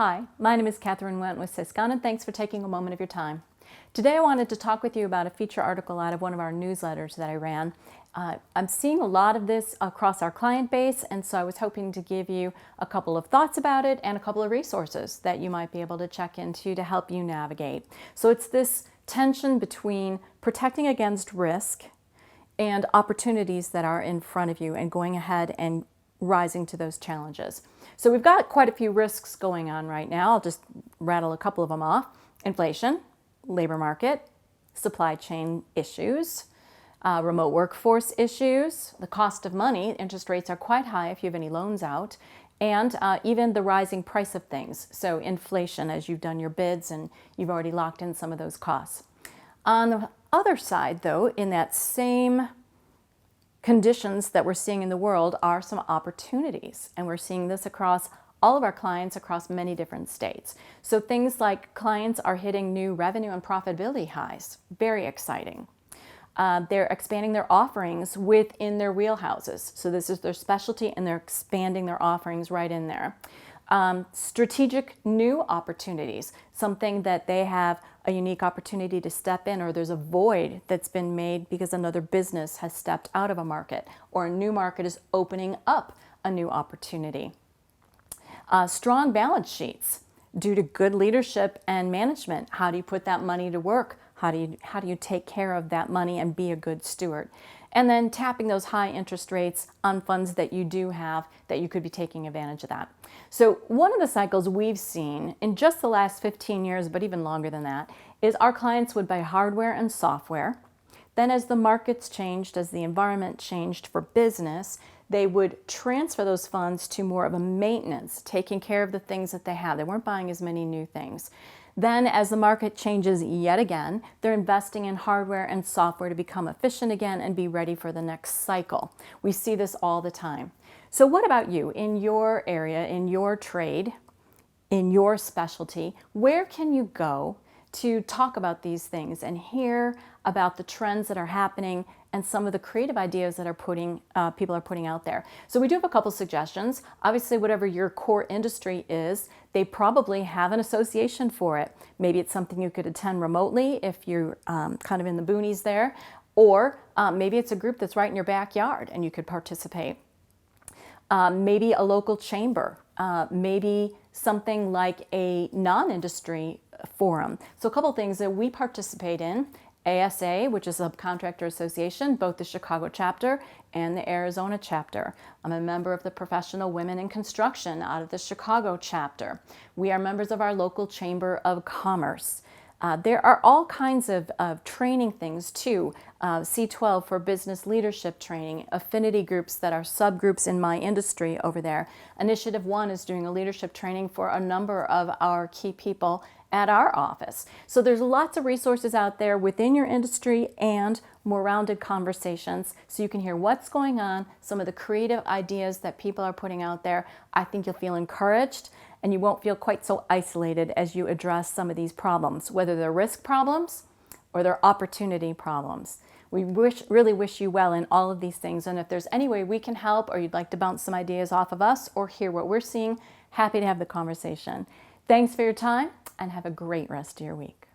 Hi, my name is Catherine Went with Syscon, and thanks for taking a moment of your time. Today I wanted to talk with you about a feature article out of one of our newsletters that I ran. I'm seeing a lot of this across our client base, and so I was hoping to give you a couple of thoughts about it and a couple of resources that you might be able to check into to help you navigate. So it's this tension between protecting against risk and opportunities that are in front of you and going ahead and rising to those challenges. So we've got quite a few risks going on right now. I'll just rattle a couple of them off. Inflation, labor market, supply chain issues, remote workforce issues, the cost of money. Interest rates are quite high if you have any loans out, and even the rising price of things. So inflation as you've done your bids and you've already locked in some of those costs. On the other side, though, in that same conditions that we're seeing in the world are some opportunities, and we're seeing this across all of our clients across many different states. So things like clients are hitting new revenue and profitability highs, very exciting. They're expanding their offerings within their wheelhouses. So this is their specialty and they're expanding their offerings right in there. Strategic new opportunities, something that they have a unique opportunity to step in, or there's a void that's been made because another business has stepped out of a market, or a new market is opening up a new opportunity. Strong balance sheets due to good leadership and management. How do you put that money to work? How do you take care of that money and be a good steward? And then tapping those high interest rates on funds that you do have that you could be taking advantage of that. So one of the cycles we've seen in just the last 15 years, but even longer than that, is our clients would buy hardware and software. Then as the markets changed, as the environment changed for business, they would transfer those funds to more of a maintenance, taking care of the things that they have. They weren't buying as many new things. Then as the market changes yet again, they're investing in hardware and software to become efficient again and be ready for the next cycle. We see this all the time. So what about you in your area, in your trade, in your specialty? Where can you go to talk about these things and hear about the trends that are happening and some of the creative ideas that people are putting out there? So we do have a couple suggestions. Obviously, whatever your core industry is, they probably have an association for it. Maybe it's something you could attend remotely if you're kind of in the boonies there, or maybe it's a group that's right in your backyard and you could participate. Maybe a local chamber, maybe something like a non-industry forum. So a couple things that we participate in: ASA, which is a Subcontractor Association, both the Chicago chapter and the Arizona chapter. I'm a member of the Professional Women in Construction out of the Chicago chapter. We are members of our local Chamber of Commerce. There are all kinds of training things too. C12 for business leadership training, affinity groups that are subgroups in my industry over there. Initiative 1 is doing a leadership training for a number of our key people at our office. So there's lots of resources out there within your industry and more rounded conversations so you can hear what's going on, some of the creative ideas that people are putting out there. I think you'll feel encouraged and you won't feel quite so isolated as you address some of these problems, whether they're risk problems or they're opportunity problems. We really wish you well in all of these things, and if there's any way we can help or you'd like to bounce some ideas off of us or hear what we're seeing, happy to have the conversation. Thanks for your time and have a great rest of your week.